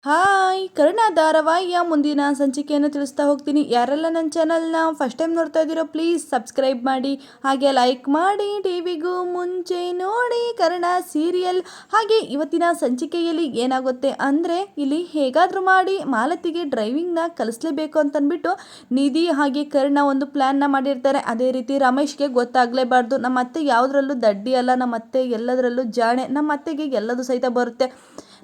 Hi Karna ಧಾರಾವಾಹಿಯ ಮುಂದಿನ ಸಂಚಿಕೆಯನ್ನು ತಿಳಿಸ್ತಾ ಹೋಗ್ತೀನಿ. ಯಾರೆಲ್ಲ ನನ್ನ ಚಾನಲ್ನ ಫಸ್ಟ್ ಟೈಮ್ ನೋಡ್ತಾ ಇದ್ದೀರೋ ಪ್ಲೀಸ್ ಸಬ್ಸ್ಕ್ರೈಬ್ ಮಾಡಿ, ಹಾಗೆ ಲೈಕ್ ಮಾಡಿ. ಟಿವಿಗೂ ಮುಂಚೆ ನೋಡಿ ಕರ್ಣ ಸೀರಿಯಲ್. ಹಾಗೆ ಇವತ್ತಿನ ಸಂಚಿಕೆಯಲ್ಲಿ ಏನಾಗುತ್ತೆ ಅಂದರೆ, ಇಲ್ಲಿ ಹೇಗಾದರೂ ಮಾಡಿ ಮಾಲತಿಗೆ ಡ್ರೈವಿಂಗ್ನ ಕಲಿಸ್ಲೇಬೇಕು ಅಂತಂದ್ಬಿಟ್ಟು ನಿಧಿ ಹಾಗೆ ಕರ್ಣ ಒಂದು ಪ್ಲ್ಯಾನ್ನ ಮಾಡಿರ್ತಾರೆ. ಅದೇ ರೀತಿ ರಮೇಶ್ಗೆ ಗೊತ್ತಾಗಲೇಬಾರ್ದು. ನಮ್ಮ ಅತ್ತೆ ಯಾವುದರಲ್ಲೂ ದಡ್ಡಿ ಅಲ್ಲ, ನಮ್ಮ ಅತ್ತೆ ಎಲ್ಲದರಲ್ಲೂ ಜಾಣೆ, ನಮ್ಮ ಅತ್ತೆಗೆ ಎಲ್ಲದು ಸಹಿತ ಬರುತ್ತೆ.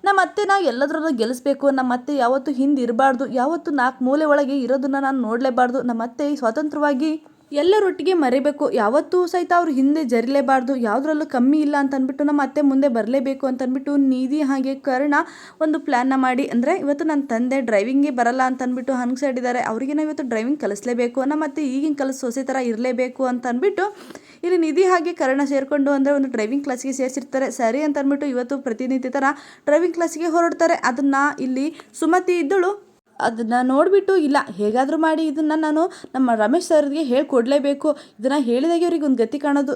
ನಮ್ಮ ಅತ್ತೆನ ಎಲ್ಲದರಲ್ಲೂ ಗೆಲ್ಲಿಸ್ಬೇಕು. ನಮ್ಮ ಅತ್ತೆ ಯಾವತ್ತೂ ಹಿಂದೆ ಇರಬಾರ್ದು, ಯಾವತ್ತೂ ನಾಲ್ಕು ಮೂಲೆ ಒಳಗೆ ಇರೋದನ್ನ ನಾನು ನೋಡಲೇಬಾರ್ದು. ನಮ್ಮ ಅತ್ತೆ ಸ್ವತಂತ್ರವಾಗಿ ಎಲ್ಲರೊಟ್ಟಿಗೆ ಮರಿಬೇಕು, ಯಾವತ್ತೂ ಸಹಿತ ಅವ್ರು ಹಿಂದೆ ಜರಿಲೇಬಾರ್ದು, ಯಾವುದ್ರಲ್ಲೂ ಕಮ್ಮಿ ಇಲ್ಲ ಅಂತ ಅಂದ್ಬಿಟ್ಟು ನಮ್ಮ ಅತ್ತೆ ಮುಂದೆ ಬರಲೇಬೇಕು ಅಂತ ಅಂದ್ಬಿಟ್ಟು ನಿಧಿ ಹಾಗೆ ಕರ್ಣ ಒಂದು ಪ್ಲ್ಯಾನ್ನ ಮಾಡಿ, ಅಂದರೆ ಇವತ್ತು ನನ್ನ ತಂದೆ ಡ್ರೈವಿಂಗೇ ಬರಲ್ಲ ಅಂತ ಅಂದ್ಬಿಟ್ಟು ಹನ್ಸಿಡಿದ್ದಾರೆ. ಅವ್ರಿಗೆ ನಾವು ಇವತ್ತು ಡ್ರೈವಿಂಗ್ ಕಲಿಸ್ಲೇಬೇಕು, ನಮ್ಮ ಅತ್ತೆ ಈಗಿನ ಕಲಿಸ್ ಸೊಸೆ ಥರ ಇರಲೇಬೇಕು ಅಂತ ಅಂದ್ಬಿಟ್ಟು ಇಲ್ಲಿ ನಿಧಿ ಹಾಗೆ ಕರ್ಣ ಸೇರಿಕೊಂಡು ಅಂದರೆ ಒಂದು ಡ್ರೈವಿಂಗ್ ಕ್ಲಾಸಿಗೆ ಸೇರಿಸಿರ್ತಾರೆ. ಸರಿ ಅಂತ ಅಂದ್ಬಿಟ್ಟು ಇವತ್ತು ಪ್ರತಿನಿತ್ಯ ಥರ ಡ್ರೈವಿಂಗ್ ಕ್ಲಾಸಿಗೆ ಹೊರಡ್ತಾರೆ. ಅದನ್ನು ಇಲ್ಲಿ ಸುಮತಿ ಇದ್ದಳು ಅದನ್ನು ನೋಡಿಬಿಟ್ಟು, ಇಲ್ಲ ಹೇಗಾದರೂ ಮಾಡಿ ಇದನ್ನು ನಾನು ನಮ್ಮ ರಮೇಶ್ ಸರ್ಗೆ ಹೇಳ್ಕೊಡ್ಲೇಬೇಕು, ಇದನ್ನು ಹೇಳಿದಾಗೆ ಅವ್ರಿಗೆ ಒಂದು ಗತಿ ಕಾಣೋದು.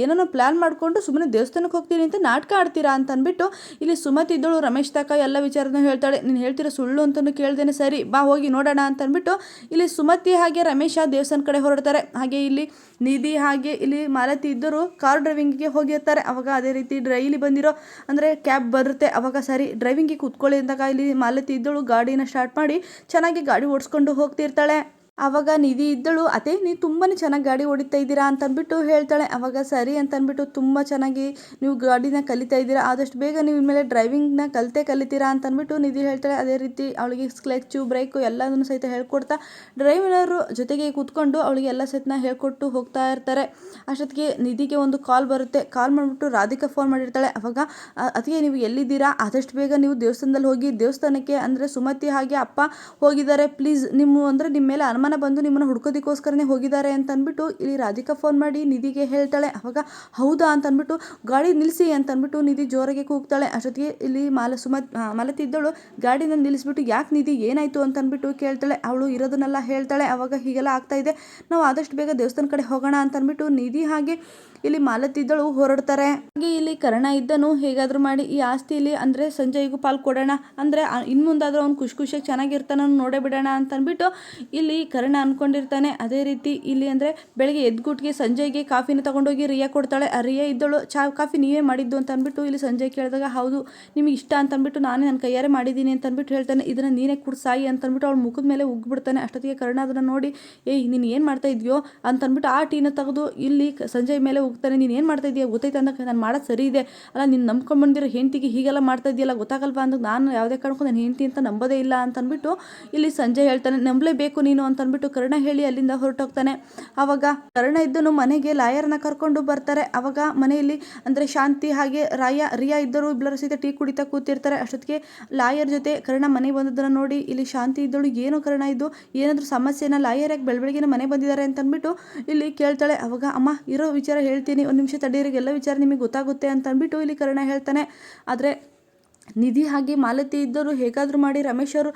ಏನೋ ಪ್ಲ್ಯಾನ್ ಮಾಡಿಕೊಂಡು ಸುಮ್ಮನೆ ದೇವಸ್ಥಾನಕ್ಕೆ ಹೋಗ್ತೀನಿ ಅಂತ ನಾಟಕ ಆಡ್ತೀರಾ ಅಂತ ಅಂದ್ಬಿಟ್ಟು ಇಲ್ಲಿ ಸುಮತಿ ಇದ್ದಳು ರಮೇಶ್ ತಕ ಎಲ್ಲ ವಿಚಾರನ ಹೇಳ್ತಾಳೆ. ನೀನು ಹೇಳ್ತಿರೋ ಸುಳ್ಳು ಅಂತಲೂ ಕೇಳ್ದೇನೆ, ಸರಿ ಬಾ ಹೋಗಿ ನೋಡೋಣ ಅಂತ ಅಂದ್ಬಿಟ್ಟು ಇಲ್ಲಿ ಸುಮತಿ ಹಾಗೆ ರಮೇಶ ದೇವಸ್ಥಾನ ಕಡೆ ಹೊರಡ್ತಾರೆ. ಹಾಗೆ ಇಲ್ಲಿ ನಿಧಿ ಹಾಗೆ ಇಲ್ಲಿ ಮಾಲತಿ ಇದ್ದರು ಕಾರ್ ಡ್ರೈವಿಂಗಿಗೆ ಹೋಗಿರ್ತಾರೆ. ಅವಾಗ ಅದೇ ರೀತಿ ಇಲ್ಲಿ ಬಂದಿರೋ ಅಂದರೆ ಕ್ಯಾಬ್ ಬರುತ್ತೆ. ಅವಾಗ ಸರಿ ಡ್ರೈವಿಂಗಿಗೆ ಕೂತ್ಕೊಳ್ಳಿ ಅಂದಾಗ ಇಲ್ಲಿ ಮಾಲತಿ ಇದ್ದಳು ಗಾಡಿನ ಸ್ಟಾರ್ಟ್ ಮಾಡಿ ಚೆನ್ನಾಗಿ ಗಾಡಿ ಓಡಿಸ್ಕೊಂಡು ಹೋಗ್ತಿರ್ತಾಳೆ. ಆವಾಗ ನಿಧಿ ಇದ್ದಳು, ಅದೇ ನೀವು ತುಂಬಾ ಚೆನ್ನಾಗಿ ಗಾಡಿ ಹೊಡಿತಾ ಇದ್ದೀರಾ ಅಂತ ಅಂದ್ಬಿಟ್ಟು ಹೇಳ್ತಾಳೆ. ಅವಾಗ ಸರಿ ಅಂತ ಅಂದ್ಬಿಟ್ಟು ತುಂಬ ಚೆನ್ನಾಗಿ ನೀವು ಗಾಡಿನ ಕಲಿತಾ ಇದ್ದೀರಾ, ಆದಷ್ಟು ಬೇಗ ನೀವು ಇನ್ಮೇಲೆ ಡ್ರೈವಿಂಗ್ನ ಕಲಿತೀರಾ ಅಂತ ಅಂದ್ಬಿಟ್ಟು ನಿಧಿ ಹೇಳ್ತಾಳೆ. ಅದೇ ರೀತಿ ಅವಳಿಗೆ ಕ್ಲಚ್ಚು ಬ್ರೇಕು ಎಲ್ಲದನ್ನು ಸಹಿತ ಹೇಳ್ಕೊಡ್ತಾ ಡ್ರೈವರು ಜೊತೆಗೆ ಕೂತ್ಕೊಂಡು ಅವಳಿಗೆ ಎಲ್ಲ ಸಹಿತ ಹೇಳ್ಕೊಟ್ಟು ಹೋಗ್ತಾ ಇರ್ತಾರೆ. ಅಷ್ಟೊತ್ತಿಗೆ ನಿಧಿಗೆ ಒಂದು ಕಾಲ್ ಬರುತ್ತೆ. ಕಾಲ್ ಮಾಡಿಬಿಟ್ಟು ರಾಧಿಕಾ ಫೋನ್ ಮಾಡಿರ್ತಾಳೆ. ಅವಾಗ ಅದಕ್ಕೆ ನೀವು ಎಲ್ಲಿದ್ದೀರಾ, ಆದಷ್ಟು ಬೇಗ ನೀವು ದೇವಸ್ಥಾನದಲ್ಲಿ ಹೋಗಿ, ದೇವಸ್ಥಾನಕ್ಕೆ ಅಂದರೆ ಸುಮತಿ ಹಾಗೆ ಅಪ್ಪ ಹೋಗಿದ್ದಾರೆ, ಪ್ಲೀಸ್ ನಿಮ್ಮ ಮೇಲೆ ಅನುಮಾನ ಬಂದು ನಿಮ್ಮನ್ನು ಹುಡ್ಕೋದಕ್ಕೋಸ್ಕರನೇ ಹೋಗಿದ್ದಾರೆ ಅಂತ ಅಂದ್ಬಿಟ್ಟು ಇಲ್ಲಿ ರಾಧಿಕಾ ಫೋನ್ ಮಾಡಿ ನಿಧಿಗೆ ಹೇಳ್ತಾಳೆ. ಅವಾಗ ಹೌದಾ ಅಂತ ಅಂದ್ಬಿಟ್ಟು ಗಾಡಿ ನಿಲ್ಲಿಸಿ ಅಂತ ಅಂದ್ಬಿಟ್ಟು ನಿಧಿ ಜೋರಾಗಿ ಕೂಗ್ತಾಳೆ. ಅಷ್ಟೊತ್ತಿಗೆ ಇಲ್ಲಿ ಮಾಲತಿ ಇದ್ದಳು ಗಾಡಿನ ನಿಲ್ಲಿಸ್ಬಿಟ್ಟು, ಯಾಕೆ ನಿಧಿ ಏನಾಯಿತು ಅಂತ ಅಂದ್ಬಿಟ್ಟು ಕೇಳ್ತಾಳೆ. ಅವಳು ಇರೋದನ್ನೆಲ್ಲ ಹೇಳ್ತಾಳೆ. ಅವಾಗ ಹೀಗೆಲ್ಲ ಆಗ್ತಾ ಇದೆ, ನಾವು ಆದಷ್ಟು ಬೇಗ ದೇವಸ್ಥಾನ ಕಡೆ ಹೋಗೋಣ ಅಂತ ಅಂದ್ಬಿಟ್ಟು ನಿಧಿ ಹಾಗೆ ಇಲ್ಲಿ ಮಾಲತಿ ಇದ್ದಳು ಹೊರಡ್ತಾರೆ. ಹಾಗೆ ಇಲ್ಲಿ ಕರ್ಣ ಇದ್ದನು, ಹೇಗಾದರೂ ಮಾಡಿ ಈ ಆಸ್ತಿಯಲ್ಲಿ ಅಂದರೆ ಸಂಜಯ್ಗೂ ಪಾಲ್ ಕೊಡೋಣ, ಅಂದರೆ ಇನ್ನು ಮುಂದಾದರೂ ಅವ್ನು ಖುಷಿಯಾಗಿ ಚೆನ್ನಾಗಿರ್ತಾನ ನೋಡೇ ಬಿಡೋಣ ಅಂತ ಅಂದ್ಬಿಟ್ಟು ಇಲ್ಲಿ ಕರ್ಣ ಅಂದ್ಕೊಂಡಿರ್ತಾನೆ. ಅದೇ ರೀತಿ ಇಲ್ಲಿ ಅಂದರೆ ಬೆಳಗ್ಗೆ ಎದ್ಗುಟ್ಗೆ ಸಂಜಯ್ಗೆ ಕಾಫಿನ ತಗೊಂಡೋಗಿ ರಿಯಾ ಕೊಡ್ತಾಳೆ. ಆ ರಿಯಾ ಇದ್ದಳು, ಕಾಫಿ ನೀವೇ ಮಾಡಿದ್ದು ಅಂತ ಅಂದ್ಬಿಟ್ಟು ಇಲ್ಲಿ ಸಂಜಯ್ ಕೇಳಿದಾಗ, ಹೌದು ನಿಮಗೆ ಇಷ್ಟ ಅಂತ ಅಂದ್ಬಿಟ್ಟು ನಾನೇ ನನ್ನ ಕೈಯಾರೆ ಮಾಡಿದ್ದೀನಿ ಅಂತ ಅಂದ್ಬಿಟ್ಟು ಹೇಳ್ತಾನೆ. ಇದನ್ನು ನೀನೇ ಸಾಯಿ ಅಂತ ಅಂದ್ಬಿಟ್ಟು ಅವಳು ಮುಖದ ಮೇಲೆ ಉಗ್ಬಿಡ್ತಾನೆ. ಅಷ್ಟೊತ್ತಿಗೆ ಕರ್ಣ ಅದನ್ನು ನೋಡಿ, ನೀನು ಏನು ಮಾಡ್ತಾ ಇದೆಯೋ ಅಂತ ಅಂದ್ಬಿಟ್ಟು ಆ ಟೀನ ತೆಗೆದು ಇಲ್ಲಿ ಸಂಜಯ್ ಮೇಲೆ ಹೋಗ್ತಾನೆ. ನೀನು ಏನು ಮಾಡ್ತಾ ಇದೆಯಾ ಗೊತ್ತಾಯ್ತು ಅಂದಾಗ, ನಾನು ಮಾಡೋದು ಸರಿ ಇದೆ ಅಲ್ಲ, ನೀನು ನಂಬ್ಕೊಂಡು ಬಂದಿರೋ ಹೆಂಡತಿಗೆ ಹೀಗೆಲ್ಲ ಮಾಡ್ತಾ ಇದೆಯಲ್ಲ ಗೊತ್ತಾಗಲ್ವಾ ಅಂದಾಗ, ನಾನು ಯಾವುದೇ ಕಾರಣಕ್ಕೂ ನನ್ನ ಹೆಂಡತಿ ಅಂತ ನಂಬೋದೇ ಇಲ್ಲ ಅಂತ ಅಂದ್ಬಿಟ್ಟು ಇಲ್ಲಿ ಸಂಜಯ್ ಹೇಳ್ತಾನೆ. ನಂಬಲೇಬೇಕು ನೀನು ಅಂತ ಅಂದ್ಬಿಟ್ಟು ಕರ್ಣ ಹೇಳಿ ಅಲ್ಲಿಂದ ಹೊರಟೋಗ್ತಾನೆ. ಆವಾಗ ಕರ್ಣ ಇದ್ದನು ಮನೆಗೆ ಲಾಯರ್ನ ಕರ್ಕೊಂಡು ಬರ್ತಾರೆ. ಅವಾಗ ಮನೆಯಲ್ಲಿ ಅಂದರೆ ಶಾಂತಿ ಹಾಗೆ ರಿಯಾ ಇದ್ದರು ಇಬ್ಬರು ಸಹಿತ ಟೀ ಕುಡಿತಾ ಕೂತಿರ್ತಾರೆ. ಅಷ್ಟೊತ್ತಿಗೆ ಲಾಯರ್ ಜೊತೆ ಕರ್ಣ ಮನೆಗೆ ಬಂದದನ್ನು ನೋಡಿ ಇಲ್ಲಿ ಶಾಂತಿ ಇದ್ದಳು, ಏನು ಕರ್ಣ ಇದು ಏನಾದರೂ ಸಮಸ್ಯೆನ, ಲಾಯರ್ ಯಾಕೆ ಬೆಳಬೆಳಗಿನ ಮನೆ ಬಂದಿದ್ದಾರೆ ಅಂತ ಅಂದ್ಬಿಟ್ಟು ಇಲ್ಲಿ ಕೇಳ್ತಾಳೆ. ಅವಾಗ ಅಮ್ಮ ಇರೋ ವಿಚಾರ ಹೇಳ್ತೀನಿ, ಒಂದು ನಿಮಿಷ ತಡೀರಿಗೆ, ಎಲ್ಲ ವಿಚಾರ ನಿಮಗೆ ಗೊತ್ತಾಗುತ್ತೆ ಅಂತ ಅಂದ್ಬಿಟ್ಟು ಇಲ್ಲಿ ಕರ್ಣ ಹೇಳ್ತಾನೆ. ಆದರೆ ನಿಧಿ ಹಾಗೆ ಮಾಲತಿ ಇದ್ದರು ಹೇಗಾದರೂ ಮಾಡಿ ರಮೇಶ್ ಅವರು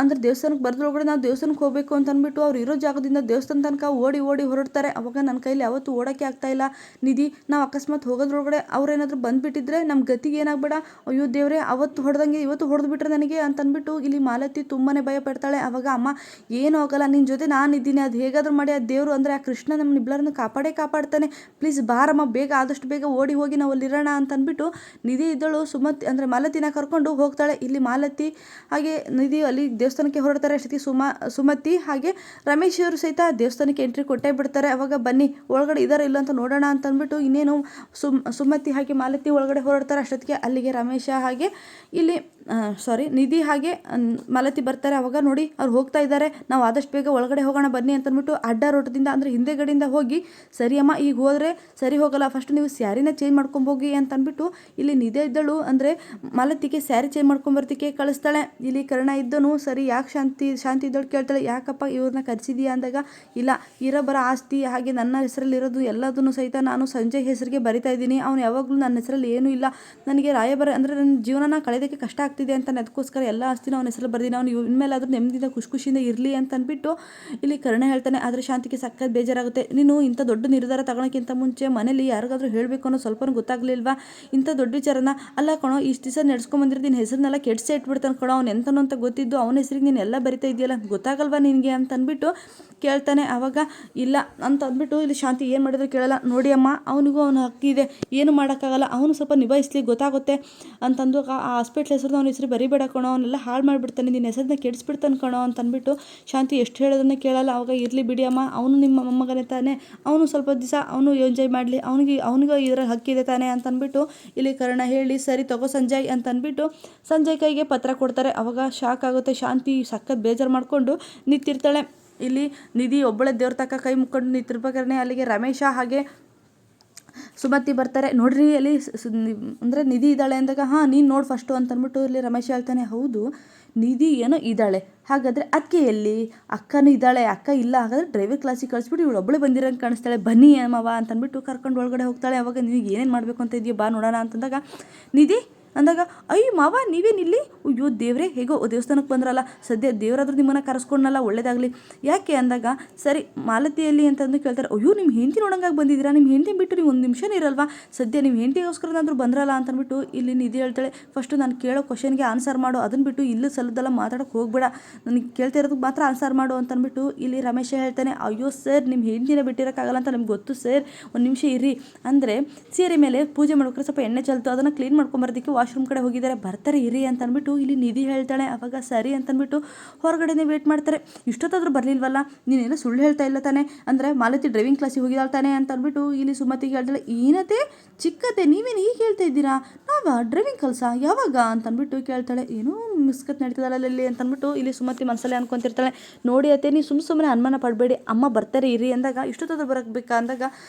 ಅಂದರೆ ದೇವಸ್ಥಾನಕ್ಕೆ ಬರೋದ್ರೊಳಗಡೆ ನಾವು ದೇವಸ್ಥಾನಕ್ಕೆ ಹೋಗಬೇಕು ಅಂತ ಅಂದ್ಬಿಟ್ಟು ಅವ್ರು ಇರೋ ಜಾಗದಿಂದ ದೇವಸ್ಥಾನ ತನಕ ಓಡಿ ಹೊರಡ್ತಾರೆ. ಅವಾಗ ನನ್ನ ಕೈಲಿ ಯಾವತ್ತೂ ಓಡೋಕ್ಕೆ ಆಗ್ತಾಯಿಲ್ಲ ನಿಧಿ, ನಾವು ಅಕಸ್ಮಾತ್ ಹೋಗೋದ್ರೊಳಗಡೆ ಅವ್ರೇನಾದರೂ ಬಂದುಬಿಟ್ಟಿದ್ರೆ ನಮ್ಮ ಗತಿಗೆ ಏನಾಗಬೇಡ, ಅಯ್ಯೋ ದೇವರೇ ಅವತ್ತು ಹೊಡೆದಂಗೆ ಇವತ್ತು ಹೊಡೆದ್ಬಿಟ್ರೆ ನನಗೆ ಅಂತ ಅಂದ್ಬಿಟ್ಟು ಇಲ್ಲಿ ಮಾಲತಿ ತುಂಬಾ ಭಯ ಪಡ್ತಾಳೆ. ಅವಾಗ ಅಮ್ಮ ಏನೂ ಆಗಲ್ಲ, ನಿನ್ನ ಜೊತೆ ನಾನು ಇದ್ದೀನಿ, ಅದು ಹೇಗಾದರೂ ಮಾಡಿ ಆ ದೇವರು ಅಂದರೆ ಆ ಕೃಷ್ಣ ನಮ್ಮನ್ನಿಬ್ಬರನ್ನು ಕಾಪಾಡ್ತಾನೆ, ಪ್ಲೀಸ್ ಬಾರಮ್ಮ ಬೇಗ, ಆದಷ್ಟು ಬೇಗ ಓಡಿ ಹೋಗಿ ನಾವು ಅಲ್ಲಿರೋಣ ಅಂತ ಅಂದ್ಬಿಟ್ಟು ನಿಧಿ ಇದ್ದಳು ಸುಮತಿ ಅಂದರೆ ಮಾಲತಿನ ಕರ್ಕೊಂಡು ಹೋಗ್ತಾಳೆ. ಇಲ್ಲಿ ಮಾಲತಿ ಹಾಗೆ ನಿಧಿ ಅಲ್ಲಿ ದೇವಸ್ಥಾನಕ್ಕೆ ಹೊರಡ್ತಾರೆ. ಅಷ್ಟೊತ್ತಿಗೆ ಸುಮತಿ ಹಾಗೆ ರಮೇಶ್ ಅವರು ಸಹಿತ ದೇವಸ್ಥಾನಕ್ಕೆ ಎಂಟ್ರಿ ಕೊಟ್ಟೇ ಬಿಡ್ತಾರೆ. ಅವಾಗ ಬನ್ನಿ ಒಳಗಡೆ ಇದಾರೆ ಇಲ್ಲ ಅಂತ ನೋಡೋಣ ಅಂತ ಅಂದ್ಬಿಟ್ಟು ಇನ್ನೇನು ಸುಮತಿ ಹಾಗೆ ಮಾಲತಿ ಒಳಗಡೆ ಹೊರಡ್ತಾರೆ. ಅಷ್ಟೊತ್ತಿಗೆ ಅಲ್ಲಿಗೆ ರಮೇಶ ಹಾಗೆ ಇಲ್ಲಿ ನಿಧಿ ಹಾಗೆ ಮಾಲತಿ ಬರ್ತಾರೆ. ಅವಾಗ ನೋಡಿ ಅವ್ರು ಹೋಗ್ತಾ ಇದ್ದಾರೆ, ನಾವು ಆದಷ್ಟು ಬೇಗ ಒಳಗಡೆ ಹೋಗೋಣ ಬನ್ನಿ ಅಂತ ಅಂದ್ಬಿಟ್ಟು ಅಡ್ಡ ರೋಟದಿಂದ ಅಂದರೆ ಹಿಂದೆಗಡೆಯಿಂದ ಹೋಗಿ, ಸರಿ ಅಮ್ಮ ಈಗ ಹೋದರೆ ಸರಿ ಹೋಗಲ್ಲ, ಫಸ್ಟ್ ನೀವು ಸ್ಯಾರಿನ ಚೇಂಜ್ ಮಾಡ್ಕೊಂಬೋಗಿ ಅಂತ ಅಂದ್ಬಿಟ್ಟು ಇಲ್ಲಿ ನಿಧಿ ಇದ್ದಳು ಅಂದರೆ ಮಾಲತಿಗೆ ಸ್ಯಾರಿ ಚೇಂಜ್ ಮಾಡ್ಕೊಂಬರ್ತಿಕ್ಕೆ ಕಳಿಸ್ತಾಳೆ. ಇಲ್ಲಿ ಕರ್ಣ ಇದ್ದನು, ಸರಿ ಯಾಕೆ ಶಾಂತಿ ಇದ್ದಳು ಕೇಳ್ತಾಳೆ, ಯಾಕಪ್ಪ ಇವ್ರನ್ನ ಕರೆಸಿದೀಯಾ ಅಂದಾಗ, ಇಲ್ಲ ಇರೋ ಆಸ್ತಿ ಹಾಗೆ ನನ್ನ ಹೆಸರಲ್ಲಿರೋದು ಎಲ್ಲದನ್ನು ಸಹಿತ ನಾನು ಸಂಜಯ್ ಹೆಸರಿಗೆ ಬರಿತಾ ಇದ್ದೀನಿ, ಅವನು ಯಾವಾಗಲೂ ನನ್ನ ಹೆಸರಲ್ಲಿ ಏನೂ ಇಲ್ಲ, ನನಗೆ ರಾಯಭಾರ ಅಂದರೆ ನನ್ನ ಜೀವನನ ಕಳೆಯೋದಕ್ಕೆ ಕಷ್ಟ ಆಗ್ತಿದೆ ಅಂತಾನೆ, ಅದಕ್ಕೋಸ್ಕರ ಎಲ್ಲ ಆಸ್ತಿನ ಅವನ ಹೆಸರು ಬರ್ದಿನ ಅವನು ಇನ್ಮೇಲಾದ್ರೂ ನೆಮ್ಮದಿಯಿಂದ ಖುಷಿಯಿಂದ ಇರಲಿ ಅಂತ ಅಂದ್ಬಿಟ್ಟು ಇಲ್ಲಿ ಕರ್ಣ ಹೇಳ್ತಾನೆ. ಆದರೆ ಶಾಂತಿಗೆ ಸಖತ್ ಬೇಜಾರಾಗುತ್ತೆ. ನೀನು ಇಂಥ ದೊಡ್ಡ ನಿರ್ಧಾರ ತಗೊಳಕ್ಕಿಂತ ಮುಂಚೆ ಮನೇಲಿ ಯಾರಿಗಾದ್ರೂ ಹೇಳಬೇಕು ಅನ್ನೋ ಸ್ವಲ್ಪ ಗೊತ್ತಾಗ್ಲಿಲ್ವಾ? ಇಂಥ ದೊಡ್ಡ ವಿಚಾರನ ಅಲ್ಲ ಕಣೋ, ಇಷ್ಟು ದಿವಸ ನಡ್ಸ್ಕೊಂಬಂದಿರೋದು ನಿನ್ನ ಹೆಸರನ್ನೆಲ್ಲ ಕೆಡಿಸೇ ಇಟ್ಬಿಡ್ತಾನೆ ಕಣೋ, ಅವ್ನು ಎಂತನೋ ಅಂತ ಗೊತ್ತಿದ್ದು ಅವನ ಹೆಸರಿಗೆ ನೀನು ಎಲ್ಲ ಬರಿತಾ ಇದೆಯಲ್ಲ, ಗೊತ್ತಾಗಲ್ವಾ ನಿನಗೆ ಅಂತ ಅಂದ್ಬಿಟ್ಟು ಕೇಳ್ತಾನೆ. ಆವಾಗ ಇಲ್ಲ ಅಂತ ಅಂದ್ಬಿಟ್ಟು ಇಲ್ಲಿ ಶಾಂತಿ ಏನು ಮಾಡಿದ್ರು ಕೇಳಲ್ಲ. ನೋಡಿ ಅಮ್ಮ, ಅವನಿಗೂ ಅವನ ಹಕ್ಕಿದೆ, ಏನು ಮಾಡೋಕ್ಕಾಗಲ್ಲ, ಅವನು ಸ್ವಲ್ಪ ನಿಭಾಯಿಸ್ಲಿ, ಗೊತ್ತಾಗುತ್ತೆ ಅಂತಂದು ಆ ಹಾಸ್ಪಿಟ್ಲ್ ಹೆಸರು ಅವನ ಹೆಸರು ಬರಿಬೇಡ ಕಣೋ, ಅವನ್ನೆಲ್ಲ ಹಾಳು ಮಾಡಿಬಿಡ್ತಾನೆ, ನಿನ್ನ ಹೆಸರನ್ನ ಕೆಡಿಸ್ಬಿಡ್ತಾನೆ ಕಣೋ ಅಂತ ಅಂದ್ಬಿಟ್ಟು ಶಾಂತಿ ಎಷ್ಟು ಹೇಳೋದನ್ನ ಕೇಳಲ್ಲ. ಅವಾಗ ಇರಲಿ ಬಿಡಿ ಅಮ್ಮ, ಅವನು ನಿಮ್ಮ ಮೊಮ್ಮಗನೇ ತಾನೆ, ಅವನು ಸ್ವಲ್ಪ ದಿವಸ ಅವನು ಎಂಜಾಯ್ ಮಾಡಲಿ, ಅವನಿಗೂ ಇದರ ಹಕ್ಕಿದೆ ತಾನೆ ಅಂತ ಅಂದ್ಬಿಟ್ಟು ಇಲ್ಲಿ ಕರ್ಣ ಹೇಳಿ ಸರಿ ತಗೋ ಸಂಜಯ್ ಅಂತ ಅಂದ್ಬಿಟ್ಟು ಸಂಜಯ್ ಕೈಗೆ ಪತ್ರ ಕೊಡ್ತಾರೆ. ಅವಾಗ ಶಾಕ್ ಆಗುತ್ತೆ. ಶಾಂತಿ ಸಖತ್ ಬೇಜಾರು ಮಾಡಿಕೊಂಡು ನಿಂತಿರ್ತಾಳೆ. ಇಲ್ಲಿ ನಿಧಿ ಒಬ್ಬಳೆ ದೇವ್ರ ತಕ್ಕ ಕೈ ಮುಕ್ಕೊಂಡು ನಿಂತಿರ್ಬೇಕಾದ್ರೆ ಅಲ್ಲಿಗೆ ರಮೇಶ ಹಾಗೆ ಸುಮತಿ ಬರ್ತಾರೆ. ನೋಡ್ರಿ ಅಲ್ಲಿ ಅಂದರೆ ನಿಧಿ ಇದ್ದಾಳೆ ಅಂದಾಗ ಹಾಂ ನೀನು ನೋಡಿ ಫಸ್ಟು ಅಂತ ಅಂದ್ಬಿಟ್ಟು ಇಲ್ಲಿ ರಮೇಶ ಹೇಳ್ತಾನೆ. ಹೌದು ನಿಧಿ ಏನೋ ಇದ್ದಾಳೆ, ಹಾಗಾದರೆ ಅಕ್ಕೆ ಎಲ್ಲಿ? ಅಕ್ಕನೂ ಇದ್ದಾಳೆ, ಅಕ್ಕ ಇಲ್ಲ, ಹಾಗಾದರೆ ಡ್ರೈವರ್ ಕ್ಲಾಸಿಗೆ ಕಳಿಸ್ಬಿಟ್ಟು ಇವಳು ಒಬ್ಬಳೆ ಬಂದಿರೋಂಗೆ ಕಾಣಿಸ್ತಾಳೆ, ಬನ್ನಿ ಅಮ್ಮವ ಅಂತಂದ್ಬಿಟ್ಟು ಕರ್ಕೊಂಡು ಒಳಗಡೆ ಹೋಗ್ತಾಳೆ. ಅವಾಗ ನಿನಗೆ ಏನೇನು ಮಾಡಬೇಕು ಅಂತ ಇದೆಯೋ ಬಾ ನೋಡೋಣ ಅಂತಂದಾಗ ನಿಧಿ ಅಂದಾಗ ಅಯ್ಯೋ ಮಾವ ನೀವೇನಿಲ್ಲಿ? ಅಯ್ಯೋ ದೇವ್ರೆ, ಹೇಗೋ ದೇವಸ್ಥಾನಕ್ಕೆ ಬಂದ್ರಲ್ಲ, ಸದ್ಯ ದೇವರಾದ್ರೂ ನಿಮ್ಮನ್ನು ಕರೆಸ್ಕೊಂಡಲ್ಲ, ಒಳ್ಳೇದಾಗಲಿ. ಯಾಕೆ ಅಂದಾಗ ಸರಿ ಮಾಲತಿಯಲ್ಲಿ ಅಂತಂದು ಕೇಳ್ತಾರೆ. ಅಯ್ಯೋ ನಿಮ್ಮ ಹೆಂಡತಿ ನೋಡಂಗಾಗಿ ಬಂದಿದ್ದೀರಾ? ನಿಮ್ಮ ಹೆಂಡತಿ ಬಿಟ್ಟು ನೀವು ಒಂದು ನಿಮಿಷನೇ ಇರಲ್ವಾ? ಸದ್ಯ ನಿಮ್ಮ ಹೆಂಡತಿಗೋಸ್ಕರನಾದ್ರೂ ಬಂದ್ರಲ್ಲ ಅಂತಂದ್ಬಿಟ್ಟು ಇಲ್ಲಿ ನಿಧಿ ಹೇಳ್ತಾಳೆ. ಫಸ್ಟು ನಾನು ಕೇಳೋ ಕ್ವಶನ್ಗೆ ಆನ್ಸರ್ ಮಾಡು, ಅದನ್ನು ಬಿಟ್ಟು ಇಲ್ಲೂ ಸಲ್ಲದೆಲ್ಲ ಮಾತಾಡೋಕ್ಕೆ ಹೋಗ್ಬೇಡ, ನನಗೆ ಕೇಳ್ತಾ ಇರೋದಕ್ಕೆ ಮಾತ್ರ ಆನ್ಸರ್ ಮಾಡು ಅಂತಂದ್ಬಿಟ್ಟು ಇಲ್ಲಿ ರಮೇಶ ಹೇಳ್ತಾನೆ. ಅಯ್ಯೋ ಸರ್, ನಿಮ್ಮ ಹೆಂಡತಿನ ಬಿಟ್ಟಿರೋಕ್ಕಾಗಲ್ಲ ಅಂತ ನಮ್ಗೆ ಗೊತ್ತು ಸರ್, ಒಂದು ನಿಮಿಷ ಇರಿ ಅಂದರೆ ಸೀರೆ ಮೇಲೆ ಪೂಜೆ ಮಾಡ್ಬೇಕಾದ್ರೆ ಸ್ವಲ್ಪ ಎಣ್ಣೆ ಚೆಲ್ತು, ಅದನ್ನು ಕ್ಲೀನ್ ಮಾಡ್ಕೊಂಬರೋದಕ್ಕೆ ವಾಶ್ರೂಮ್ ಕಡೆ ಹೋಗಿದ್ದಾರೆ, ಬರ್ತಾರೆ ಇರಿ ಅಂತ ಅಂದ್ಬಿಟ್ಟು ಇಲ್ಲಿ ನಿಧಿ ಹೇಳ್ತಾಳೆ. ಅವಾಗ ಸರಿ ಅಂತಂದ್ಬಿಟ್ಟು ಹೊರಗಡೆನೇ ವೇಟ್ ಮಾಡ್ತಾರೆ. ಇಷ್ಟೊತ್ತಾದರೂ ಬರಲಿಲ್ವಲ್ಲ, ನೀನೇನೋ ಸುಳ್ಳು ಹೇಳ್ತಾ ಇಲ್ಲ ತಾನೆ, ಅಂದರೆ ಮಾಲತಿ ಡ್ರೈವಿಂಗ್ ಕ್ಲಾಸಿಗೆ ಹೋಗಿದ್ದಾಳೆ ತಾನೆ ಅಂತ ಅಂದ್ಬಿಟ್ಟು ಇಲ್ಲಿ ಸುಮತಿಗೆ ಹೇಳ್ತಾಳೆ. ಏನತೆ ಚಿಕ್ಕತೆ ನೀವೇನು ಹೀಗೆ ಹೇಳ್ತಾ ಇದ್ದೀರಾ? ನಾವಾ ಡ್ರೈವಿಂಗ್ ಕಲ್ಸ ಯಾವಾಗ ಅಂತ ಅಂದ್ಬಿಟ್ಟು ಕೇಳ್ತಾಳೆ. ಏನೋ ಮಿಸ್ಕತ್ ನಡೀತದಲ್ಲ ಅಲ್ಲಿ ಅಂತ ಅಂದ್ಬಿಟ್ಟು ಇಲ್ಲಿ ಸುಮತಿ ಮನಸ್ಸಲ್ಲೇ ಅನ್ಕೊತಿರ್ತಾಳೆ. ನೋಡಿ ಅತ್ತೆ, ನೀವು ಸುಮ್ಮನೆ ಅನುಮಾನ ಪಡಬೇಡಿ, ಅಮ್ಮ ಬರ್ತಾರೆ ಇರಿ ಅಂದಾಗ ಇಷ್ಟೊತ್ತಾದರೂ ಬರಬೇಕಾ ಅಂದಾಗ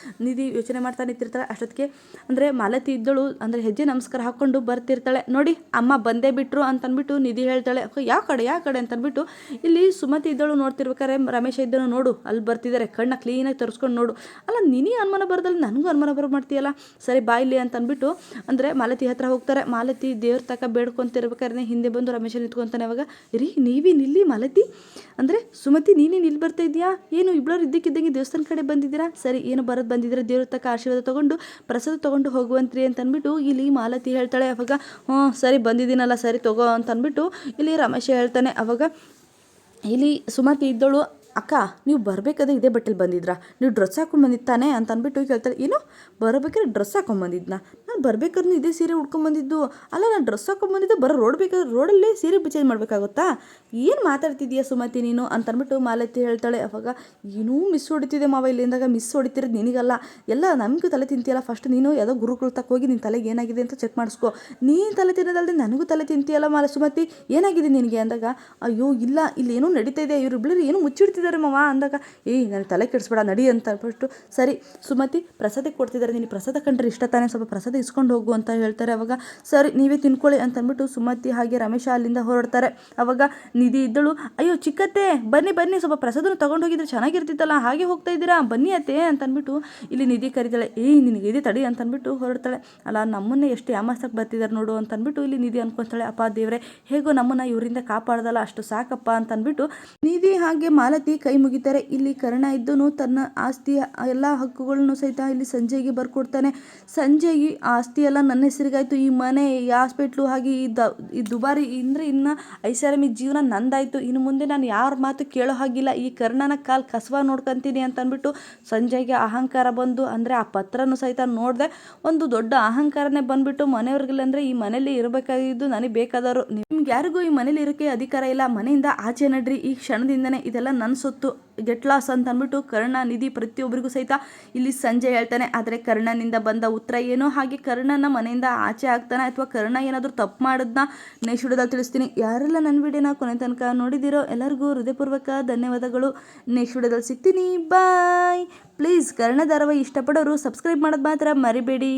ನಿಧಿ ಯೋಚನೆ ಮಾಡ್ತಾ ನಿಂತಿರ್ತಾಳೆ. ಅಷ್ಟೊತ್ತಿಗೆ ಅಂದರೆ ಮಾಲತಿ ಇದ್ದಳು ಅಂದರೆ ಹೆಜ್ಜೆ ನಮಸ್ಕಾರ ಹಾಕ್ಕೊಂಡು ಬರ್ತಿರ್ತಾಳೆ. ನೋಡಿ ಅಮ್ಮ ಬಂದೇ ಬಿಟ್ರು ಅಂತಂದ್ಬಿಟ್ಟು ನಿಧಿ ಹೇಳ್ತಾಳೆ. ಯಾವ ಕಡೆ ಅಂತಂದ್ಬಿಟ್ಟು ಇಲ್ಲಿ ಸುಮತಿ ಇದ್ದಳು ನೋಡ್ತಿರ್ಬೇಕಾರೆ ರಮೇಶ ಇದ್ದನು, ನೋಡು ಅಲ್ಲಿ ಬರ್ತಿದ್ದಾರೆ, ಕಣ್ಣ ಕ್ಲೀನಾಗಿ ತರಿಸ್ಕೊಂಡು ನೋಡು. ಅಲ್ಲ ನಿನಗೆ ಅನುಮಾನ ಬರೋದಲ್ಲ, ನನಗೂ ಅನುಮಾನ ಬರೋ ಮಾಡ್ತೀಯಲ್ಲ, ಸರಿ ಬಾಯಿಲಿ ಅಂತಂದ್ಬಿಟ್ಟು ಅಂದರೆ ಮಾಲತಿ ಹತ್ರ ಹೋಗ್ತಾರೆ. ಮಾಲತಿ ದೇವ್ರ ತಕ್ಕ ಬೇಡ್ಕೊತಿರ್ಬೇಕಾದ್ರೆ ಹಿಂದೆ ಬಂದು ರಮೇಶ ನಿಂತ್ಕೊತಾನೆ. ಅವಾಗ ರೀ ನೀವೇ ನಿಲ್ಲಿ ಮಾಲತಿ ಅಂದರೆ ಸುಮತಿ ನೀನೇ ನಿಲ್ಲಿ ಬರ್ತಾ ಇದೆಯಾ? ಏನು ಇಬ್ಬರು ಇದ್ದಕ್ಕಿದ್ದಂಗೆ ದೇವಸ್ಥಾನ ಕಡೆ ಬಂದಿದ್ದೀರಾ? ಸರಿ ಏನು ಬರೋದು ಬಂದಿದ್ದೀರಾ, ದೇವ್ರ ತಕ್ಕ ಆಶೀರ್ವಾದ ತೊಗೊಂಡು ಪ್ರಸಾದ ತೊಗೊಂಡು ಹೋಗುವಂತ್ರಿ ಅಂತ ಅಂದ್ಬಿಟ್ಟು ಇಲ್ಲಿ ಮಾಲತಿ ಹೇಳ್ತಾಳೆ. ಅವಾಗ ಹ್ಞೂ ಸರಿ ಬಂದಿದ್ದೀನಲ್ಲ, ಸರಿ ತಗೋ ಅಂತ ಅಂದ್ಬಿಟ್ಟು ಇಲ್ಲಿ ರಮೇಶ ಹೇಳ್ತಾನೆ. ಅವಾಗ ಇಲ್ಲಿ ಸುಮತಿ ಇದ್ದಳು. ಅಕ್ಕ ನೀವು ಬರಬೇಕಾದ್ರೆ ಇದೇ ಬಟ್ಟೆಲಿ ಬಂದಿದ್ರಾ? ನೀವು ಡ್ರೆಸ್ ಹಾಕೊಂಡು ಬಂದಿತ್ತಾನೆ ಅಂತ ಅಂದ್ಬಿಟ್ಟು ಕೇಳ್ತಾಳೆ. ಏನು ಬರಬೇಕಾದ್ರೆ ಡ್ರೆಸ್ ಹಾಕೊಂಡ್ಬಂದಿದ್ನಾ? ನಾನು ಬರಬೇಕಾದ್ರೂ ಇದೇ ಸೀರೆ ಉಟ್ಕೊಂಡ್ಬಂದಿದ್ದು ಅಲ್ಲ, ನಾನು ಡ್ರೆಸ್ ಹಾಕೊಂಡ್ಬಂದಿದ್ದೆ, ರೋಡಲ್ಲೇ ಸೀರೆ ಚೇಂಜ್ ಮಾಡಬೇಕಾಗುತ್ತಾ? ಏನು ಮಾತಾಡ್ತಿದ್ದೀಯಾ ಸುಮತಿ ನೀನು ಅಂತ ಅಂದ್ಬಿಟ್ಟು ಮಾಲತಿ ಹೇಳ್ತಾಳೆ. ಅವಾಗ ಏನೂ ಮಿಸ್ ಹೊಡಿತಿದೆ ಮಾವ ಇಲ್ಲಿಂದಾಗ, ಮಿಸ್ ಹೊಡಿತಿರೋದು ನಿನಗಲ್ಲ, ಎಲ್ಲ ನಮಗೂ ತಲೆ ತಿಂತೀಯಲ್ಲ, ಫಸ್ಟ್ ನೀನು ಯಾವುದೋ ಗುರುಗಳು ತಕ್ಕ ಹೋಗಿ ನಿನ್ನ ತಲೆಗೆ ಏನಾಗಿದೆ ಅಂತ ಚೆಕ್ ಮಾಡಿಸ್ಕೊ. ನೀನು ತಲೆ ತಿನ್ನೋದಲ್ಲದೆ ನನಗೂ ತಲೆ ತಿಂತೀಯಲ್ಲ ಸುಮತಿ, ಏನಾಗಿದೆ ನಿನಗೆ ಅಂದಾಗ ಅಯ್ಯೋ ಇಲ್ಲ ಇಲ್ಲಿ ಏನೋ ನಡೀತಾ ಇದೆ, ಇವರಿಬ್ಬರು ಏನೋ ಮುಚ್ಚಿಡ್ತಿದ್ದಾರೆ ಮಾವ ಅಂದಾಗ ನನಗೆ ತಲೆ ಕೆಡಿಸ್ಬೇಡ ನಡಿ ಅಂತ ಅಂದ್ಬಿಟ್ಟು ಸರಿ ಸುಮತಿ ಪ್ರಸಾದಕ್ಕೆ ಕೊಡ್ತಿದ್ದಾರೆ, ನೀನು ಪ್ರಸಾದ ಕಂಡ್ರೆ ಇಷ್ಟ ತಾನೇ, ಸ್ವಲ್ಪ ಪ್ರಸಾದ ಇಸ್ಕೊಂಡು ಹೋಗು ಅಂತ ಹೇಳ್ತಾರೆ. ಅವಾಗ ಸರಿ ನೀವೇ ತಿನ್ಕೊಳ್ಳಿ ಅಂತ ಅಂದ್ಬಿಟ್ಟು ಸುಮತಿ ಹಾಗೆ ರಮೇಶ ಅಲ್ಲಿಂದ ಹೊರಡ್ತಾರೆ. ಅವಾಗ ನಿಧಿ ಇದ್ದಳು. ಅಯ್ಯೋ ಚಿಕ್ಕತ್ತೆ ಬನ್ನಿ ಸ್ವಲ್ಪ ಪ್ರಸಾದನ ತೊಗೊಂಡು ಹೋಗಿದ್ರೆ ಚೆನ್ನಾಗಿರ್ತಿತ್ತಲ್ಲ, ಹಾಗೆ ಹೋಗ್ತಾ ಇದ್ದೀರಾ, ಬನ್ನಿ ಅತ್ತೆ ಅಂತ ಅಂದ್ಬಿಟ್ಟು ಇಲ್ಲಿ ನಿಧಿ ಕರೀತಾಳೆ. ನಿನಗೆ ಇದೆ ತಡಿ ಅಂತ ಅಂದ್ಬಿಟ್ಟು ಹೊರಡ್ತಾಳೆ. ಅಲ್ಲ ನಮ್ಮನ್ನೇ ಎಷ್ಟು ಯಾಮರ್ಸಕ್ಕೆ ಬರ್ತಿದ್ದಾರೆ ನೋಡು ಅಂತ ಅಂದ್ಬಿಟ್ಟು ಇಲ್ಲಿ ನಿಧಿ ಅನ್ಕೊತಾಳೆ. ಅಪ್ಪ ದೇವ್ರೆ, ಹೇಗೋ ನಮ್ಮನ್ನು ಇವರಿಂದ ಕಾಪಾಡ್ದಲ್ಲ, ಅಷ್ಟು ಸಾಕಪ್ಪ ಅಂತ ಅಂದ್ಬಿಟ್ಟು ನಿಧಿ ಹಾಗೆ ಮಾಲತಿ ಕೈ ಮುಗಿತಾರೆ. ಇಲ್ಲಿ ಕರ್ಣ ಇದ್ದನು ತನ್ನ ಆಸ್ತಿಯ ಎಲ್ಲ ಹಕ್ಕುಗಳನ್ನು ಸಹಿತ ಇಲ್ಲಿ ಸಂಜಯ್ಗೆ ಬರ್ಕೊಡ್ತಾನೆ. ಸಂಜಯ್ ಆಸ್ತಿ ಎಲ್ಲ ನನ್ನ ಹೆಸರಿಗಾಯ್ತು, ಈ ಮನೆ, ಈ ಹಾಸ್ಪಿಟ್ಲು, ಹಾಗೆ ಈ ದುಬಾರಿ ಅಂದರೆ ಇನ್ನು ಐಷಾರಾಮಿ ಜೀವನ ನಂದಾಯಿತು, ಇನ್ನು ಮುಂದೆ ನಾನು ಯಾರ ಮಾತು ಕೇಳೋ ಹಾಗಿಲ್ಲ, ಈ ಕರ್ಣನ ಕಾಲು ಕಸವ ನೋಡ್ಕೊತೀನಿ ಅಂತ ಅಂದ್ಬಿಟ್ಟು ಸಂಜಯ್ಗೆ ಅಹಂಕಾರ ಬಂದು ಅಂದರೆ ಆ ಪತ್ರನೂ ಸಹಿತ ನೋಡಿದೆ ಒಂದು ದೊಡ್ಡ ಅಹಂಕಾರನೇ ಬಂದ್ಬಿಟ್ಟು ಮನೆಯವ್ರಿಗಿಲ್ಲ ಅಂದರೆ ಈ ಮನೇಲಿ ಇರಬೇಕಾಗಿದ್ದು ನನಗೆ ಬೇಕಾದವರು, ನಿಮ್ಗೆ ಯಾರಿಗೂ ಈ ಮನೇಲಿ ಇರೋಕ್ಕೆ ಅಧಿಕಾರ ಇಲ್ಲ, ಮನೆಯಿಂದ ಆಚೆ ನಡ್ರಿ, ಈ ಕ್ಷಣದಿಂದನೇ ಇದೆಲ್ಲ ನನ್ನ ಸೊತ್ತು, ಗೆಟ್ ಲಾಸ್ ಅಂತ ಅಂದ್ಬಿಟ್ಟು ಕರ್ಣ ನಿಧಿ ಪ್ರತಿಯೊಬ್ಬರಿಗೂ ಸಹಿತ ಇಲ್ಲಿ ಸಂಜೆ ಹೇಳ್ತಾನೆ. ಆದರೆ ಕರ್ಣನಿಂದ ಬಂದ ಉತ್ತರ ಏನೋ, ಹಾಗೆ ಕರ್ಣನ ಮನೆಯಿಂದ ಆಚೆ ಆಗ್ತಾನೆ ಅಥವಾ ಕರ್ಣ ಏನಾದರೂ ತಪ್ಪು ಮಾಡೋದನ್ನ ನೆಕ್ಸ್ಟ್ ವಿಡಿಯೋದಲ್ಲಿ ತಿಳಿಸ್ತೀನಿ. ಯಾರೆಲ್ಲ ನನ್ನ ವಿಡಿಯೋನ ಕೊನೆ ತನಕ ನೋಡಿದಿರೋ ಎಲ್ಲರಿಗೂ ಹೃದಯಪೂರ್ವಕ ಧನ್ಯವಾದಗಳು. ನೆಕ್ಸ್ಟ್ ವಿಡಿಯೋದಲ್ಲಿ ಸಿಗ್ತೀನಿ, ಬಾಯ್. ಪ್ಲೀಸ್ ಕರ್ಣ ಧಾರಾವಾಹಿ ಇಷ್ಟಪಡೋರು ಸಬ್ಸ್ಕ್ರೈಬ್ ಮಾಡೋದು ಮಾತ್ರ ಮರಿಬೇಡಿ.